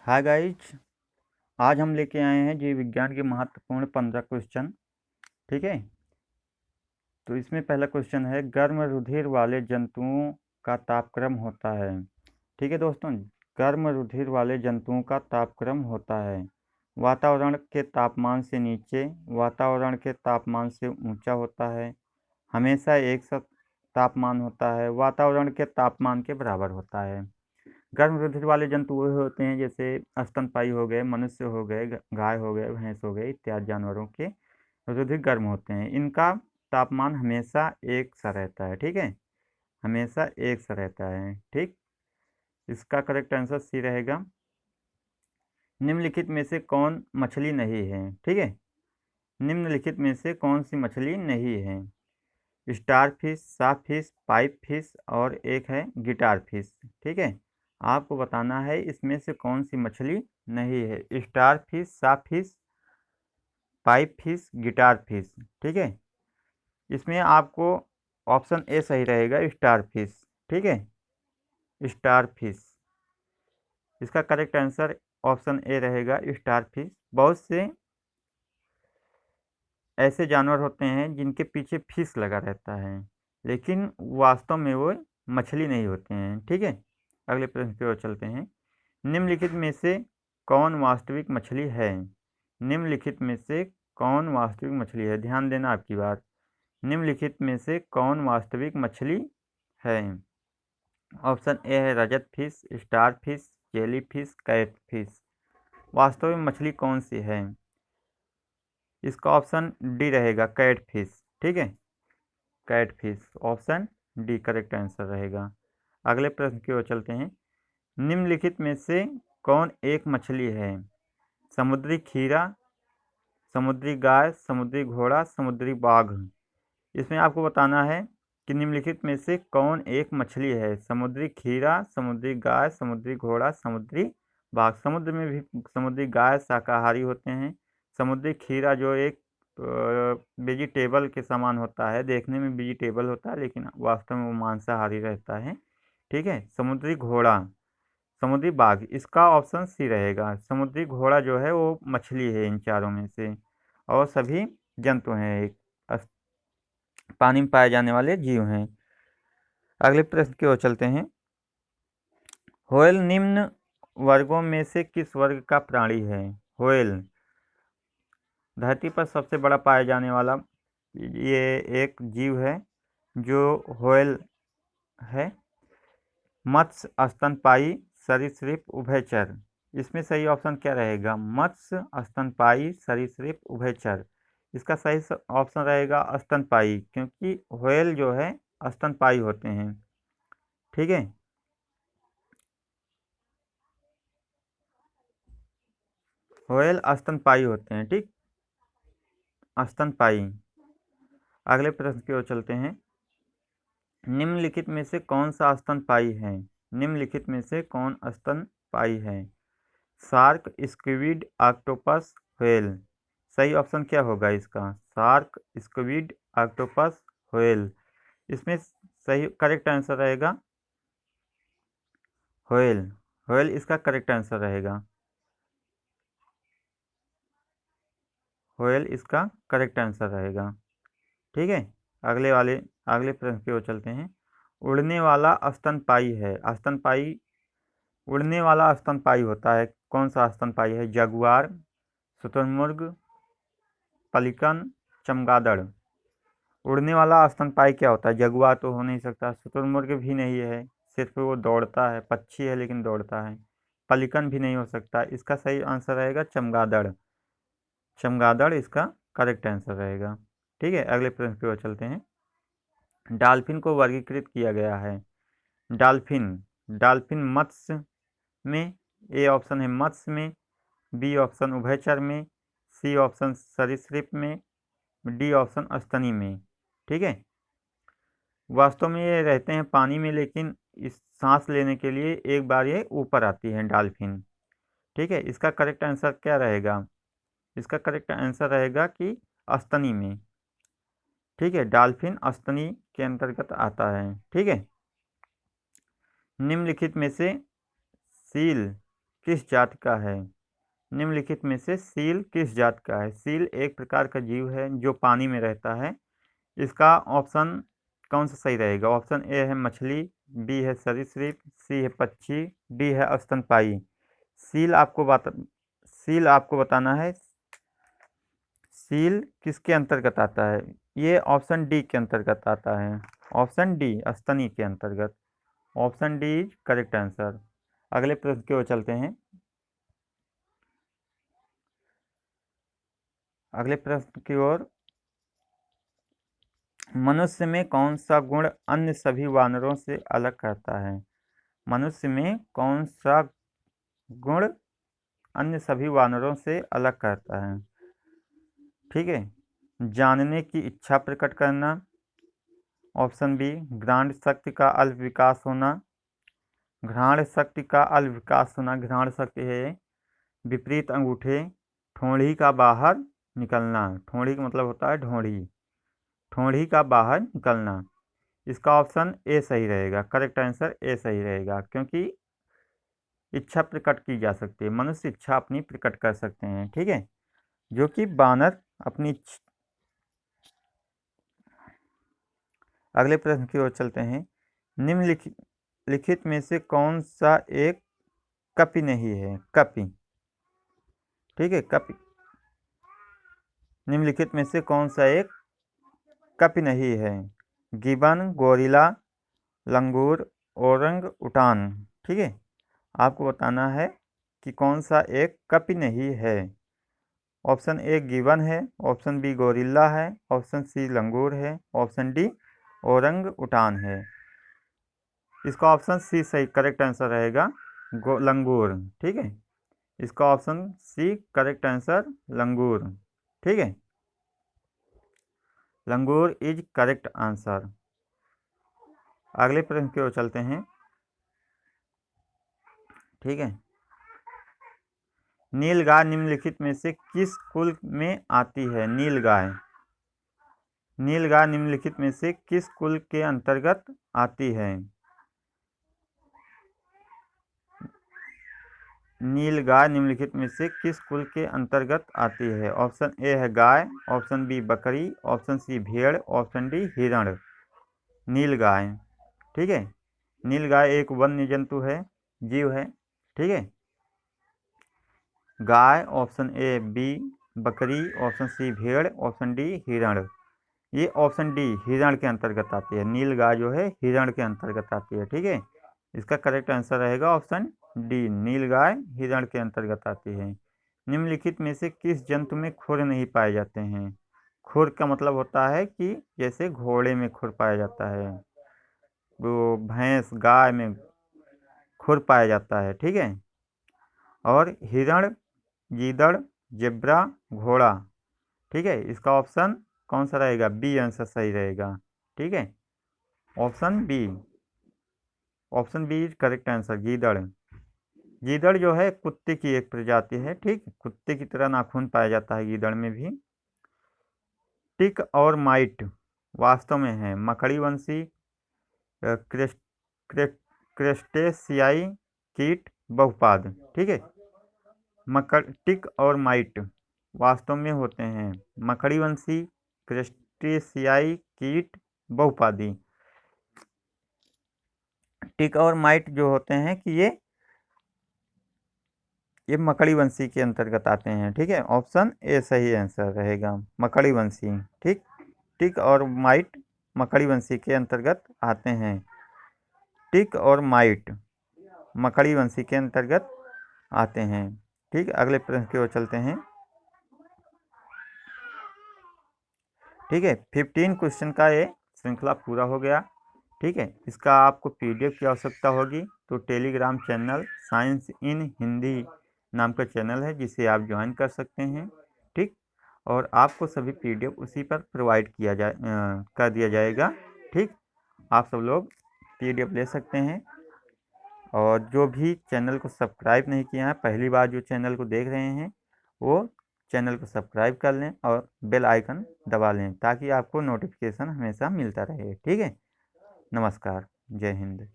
Hi guys. आज हम लेके आए हैं जीव विज्ञान के महत्वपूर्ण 15 क्वेश्चन। ठीक है, तो इसमें पहला क्वेश्चन है, गर्म रुधिर वाले जंतुओं का तापक्रम होता है। ठीक है दोस्तों, गर्म रुधिर वाले जंतुओं का तापक्रम होता है वातावरण के तापमान से नीचे, वातावरण के तापमान से ऊंचा होता है, हमेशा एक सा तापमान होता है, वातावरण के तापमान के बराबर होता है। गर्म रुधिर वाले जंतु वो होते हैं जैसे स्तनपायी हो गए, मनुष्य हो गए, गाय हो गए, भैंस हो गए, इत्यादि जानवरों के रुधिर गर्म होते हैं। इनका तापमान हमेशा एक सा रहता है। ठीक है, हमेशा एक सा रहता है। ठीक, इसका करेक्ट आंसर सी रहेगा। निम्नलिखित में से कौन मछली नहीं है? ठीक है, निम्नलिखित में से कौन सी मछली नहीं है? स्टार फिश, साफ फिश, पाइप फिश और एक है गिटार फिश। ठीक है, आपको बताना है इसमें से कौन सी मछली नहीं है। स्टार फिश, साफ fish, pipe fish, guitar fish. ठीक है, इसमें आपको ऑप्शन ए सही रहेगा, स्टार फिश। ठीक है, स्टार फिश, इसका करेक्ट आंसर ऑप्शन ए रहेगा, स्टार फिश। बहुत से ऐसे जानवर होते हैं जिनके पीछे फिश लगा रहता है, लेकिन वास्तव में वो मछली नहीं होते हैं। ठीक है, अगले प्रश्न की ओर चलते हैं। निम्नलिखित में से कौन वास्तविक मछली है? निम्नलिखित में से कौन वास्तविक मछली है? ध्यान देना आपकी बात। निम्नलिखित में से कौन वास्तविक मछली है? ऑप्शन ए है रजत fish, star fish, jelly fish, cat fish. वास्तविक मछली कौन सी है? इसका ऑप्शन डी रहेगा, कैट फिश। ठीक है, cat fish, option D correct answer रहेगा। अगले प्रश्न की ओर चलते हैं। निम्नलिखित में से कौन एक मछली है? समुद्री खीरा, समुद्री गाय, समुद्री घोड़ा, समुद्री बाघ। इसमें आपको बताना है कि निम्नलिखित में से कौन एक मछली है। समुद्री खीरा, समुद्री गाय, समुद्री घोड़ा, समुद्री बाघ। समुद्र में भी समुद्री गाय शाकाहारी होते हैं। समुद्री खीरा जो एक वेजिटेबल के समान होता है, देखने में वेजिटेबल होता है लेकिन वास्तव में वो मांसाहारी रहता है। ठीक है, समुद्री घोड़ा, समुद्री बाघ, इसका ऑप्शन सी रहेगा। समुद्री घोड़ा जो है वो मछली है इन चारों में से, और सभी जंतु हैं, एक पानी में पाए जाने वाले जीव हैं। अगले प्रश्न की ओर चलते हैं। व्हेल निम्न वर्गों में से किस वर्ग का प्राणी है? व्हेल धरती पर सबसे बड़ा पाया जाने वाला ये एक जीव है जो व्हेल है। मत्स्य, स्तनपायी, सरीसृप, उभयचर। इसमें सही ऑप्शन क्या रहेगा? मत्स्य, स्तनपायी, सरीसृप, उभयचर। इसका सही ऑप्शन रहेगा स्तनपायी, क्योंकि व्हेल जो है स्तनपायी होते हैं। ठीक है, व्हेल स्तनपायी होते हैं। ठीक, स्तनपायी। अगले प्रश्न की ओर चलते हैं। निम्नलिखित में से कौन सा स्तनपायी है? निम्नलिखित में से कौन स्तनपायी है? Shark, squid, octopus, whale. सही ऑप्शन क्या होगा इसका? Shark, squid, octopus, whale. इसमें सही करेक्ट आंसर रहेगा व्हेल। व्हेल इसका करेक्ट आंसर रहेगा। व्हेल इसका करेक्ट आंसर रहेगा। ठीक है, अगले प्रश्न की ओर चलते हैं। उड़ने वाला स्तनपायी है। स्तनपायी, उड़ने वाला स्तनपायी होता है, कौन सा स्तनपायी है? जगुआर, शुतुरमुर्ग, पलिकन, चमगादड़। उड़ने वाला स्तनपायी क्या होता है? जगुआर तो हो नहीं सकता, शुतुरमुर्ग भी नहीं है, सिर्फ वो दौड़ता है, पक्षी है लेकिन दौड़ता है। पलिकन भी नहीं हो सकता। इसका सही आंसर रहेगा चमगादड़। चमगादड़ इसका करेक्ट आंसर रहेगा। ठीक है, अगले प्रश्न की ओर चलते हैं। डॉल्फिन को वर्गीकृत किया गया है। डॉल्फिन, डॉल्फिन मत्स्य में, ए ऑप्शन है मत्स्य में, बी ऑप्शन उभयचर में, सी ऑप्शन सरीसृप में, डी ऑप्शन स्तनी में। ठीक है, वास्तव में ये रहते हैं पानी में, लेकिन इस सांस लेने के लिए एक बार ये ऊपर आती है डॉल्फिन। ठीक है, इसका करेक्ट आंसर क्या रहेगा? इसका करेक्ट आंसर रहेगा कि स्तनी में। ठीक है, डॉल्फिन स्तनी के अंतर्गत आता है। ठीक है, निम्नलिखित में से सील किस जाति का है? निम्नलिखित में से सील किस जाति का है? सील एक प्रकार का जीव है जो पानी में रहता है। इसका ऑप्शन कौन सा सही रहेगा? ऑप्शन ए है मछली, बी है सरीसृप, सी है पक्षी, डी है स्तनपायी। सील आपको बताना है सील किसके अंतर्गत आता है। ये ऑप्शन डी के अंतर्गत आता है। ऑप्शन डी स्तनी के अंतर्गत। Option D is correct answer. अगले प्रश्न की ओर चलते हैं। अगले प्रश्न की ओर, मनुष्य में कौन सा गुण अन्य सभी वानरों से अलग करता है? मनुष्य में कौन सा गुण अन्य सभी वानरों से अलग करता है? ठीक है, जानने की इच्छा प्रकट करना। ऑप्शन बी घ्राण शक्ति का अल्प विकास होना। घ्राण शक्ति का अल्प विकास होना, घ्राण शक्ति है विपरीत अंगूठे। ठोड़ी का बाहर निकलना, ठोड़ी का मतलब होता है ढोड़ी, ठोड़ी का बाहर निकलना। इसका ऑप्शन ए सही रहेगा। करेक्ट आंसर ए सही रहेगा, क्योंकि इच्छा प्रकट की जा सकती है, मनुष्य इच्छा अपनी प्रकट कर सकते हैं। ठीक है, जो कि बानर अपनी। अगले प्रश्न की ओर चलते हैं। निम्नलिखित में से कौन सा एक कपि नहीं है? कपि, ठीक है, कपि। निम्नलिखित में से कौन सा एक कपि नहीं है? गिबन, गोरिल्ला, लंगूर, ओरंग उटान। ठीक है, आपको बताना है कि कौन सा एक कपि नहीं है। ऑप्शन ए गिबन है, ऑप्शन बी गोरिल्ला है, ऑप्शन सी लंगूर है, ऑप्शन डी ओरंग उटान है। इसका ऑप्शन सी सही करेक्ट आंसर रहेगा, लंगूर। ठीक है, इसका ऑप्शन सी करेक्ट आंसर लंगूर। ठीक है, लंगूर इज करेक्ट आंसर। अगले प्रश्न की ओर चलते हैं। ठीक है, नीलगाय निम्नलिखित में से किस कुल में आती है? नीलगाय, नीलगाय निम्नलिखित में से किस कुल के अंतर्गत आती है? नीलगाय निम्नलिखित में से किस कुल के अंतर्गत आती है? ऑप्शन ए है गाय, ऑप्शन बी बकरी, ऑप्शन सी भेड़, ऑप्शन डी हिरण। नीलगाय, ठीक है, नीलगाय एक वन्य जंतु है, जीव है। ठीक है, गाय ऑप्शन ए, बी बकरी, ऑप्शन सी भेड़, ऑप्शन डी हिरण। ये ऑप्शन डी हिरण के अंतर्गत आती है। नीलगाय जो है हिरण के अंतर्गत आती है। ठीक है, इसका करेक्ट आंसर रहेगा ऑप्शन डी, नीलगाय हिरण के अंतर्गत आती है। निम्नलिखित में से किस जंतु में खुर नहीं पाए जाते हैं? खुर का मतलब होता है कि जैसे घोड़े में खुर पाया जाता है, वो भैंस गाय में खुर पाया जाता है। ठीक है, और हिरण, गीदड़, जेब्रा, घोड़ा। ठीक है, इसका ऑप्शन कौन सा रहेगा? बी आंसर सही रहेगा। ठीक है, option B, option B is correct answer, गीदड़। गीदड़ जो है कुत्ते की एक प्रजाति है। ठीक, कुत्ते की तरह नाखून पाया जाता है गीदड़ में भी। टिक और माइट वास्तव में है मकड़ीवंशी, क्रेस्टेशियाई कीट, बहुपाद। ठीक है, टिक और माइट वास्तव में होते हैं मकड़ीवंशी, क्रेस्टेशियाई कीट, बहुपादी। टिक और माइट जो होते हैं कि ये मकड़ीवंशी के अंतर्गत आते हैं। ठीक है, ऑप्शन ए सही आंसर रहेगा, मकड़ीवंशी। ठीक, टिक और माइट मकड़ीवंशी के अंतर्गत आते हैं। टिक और माइट मकड़ीवंशी के अंतर्गत आते हैं। ठीक, अगले प्रश्न की ओर चलते हैं। ठीक है, 15 क्वेश्चन का ये श्रृंखला पूरा हो गया। ठीक है, इसका आपको पीडीएफ की आवश्यकता होगी तो टेलीग्राम चैनल साइंस इन हिंदी नाम का चैनल है, जिसे आप ज्वाइन कर सकते हैं। ठीक, और आपको सभी पीडीएफ उसी पर प्रोवाइड कर दिया जाएगा। ठीक, आप सब लोग पीडीएफ ले सकते हैं। और जो भी चैनल को सब्सक्राइब नहीं किया है, पहली बार जो चैनल को देख रहे हैं, वो चैनल को सब्सक्राइब कर लें और बेल आइकन दबा लें, ताकि आपको नोटिफिकेशन हमेशा मिलता रहे। ठीक है, नमस्कार, जय हिंद।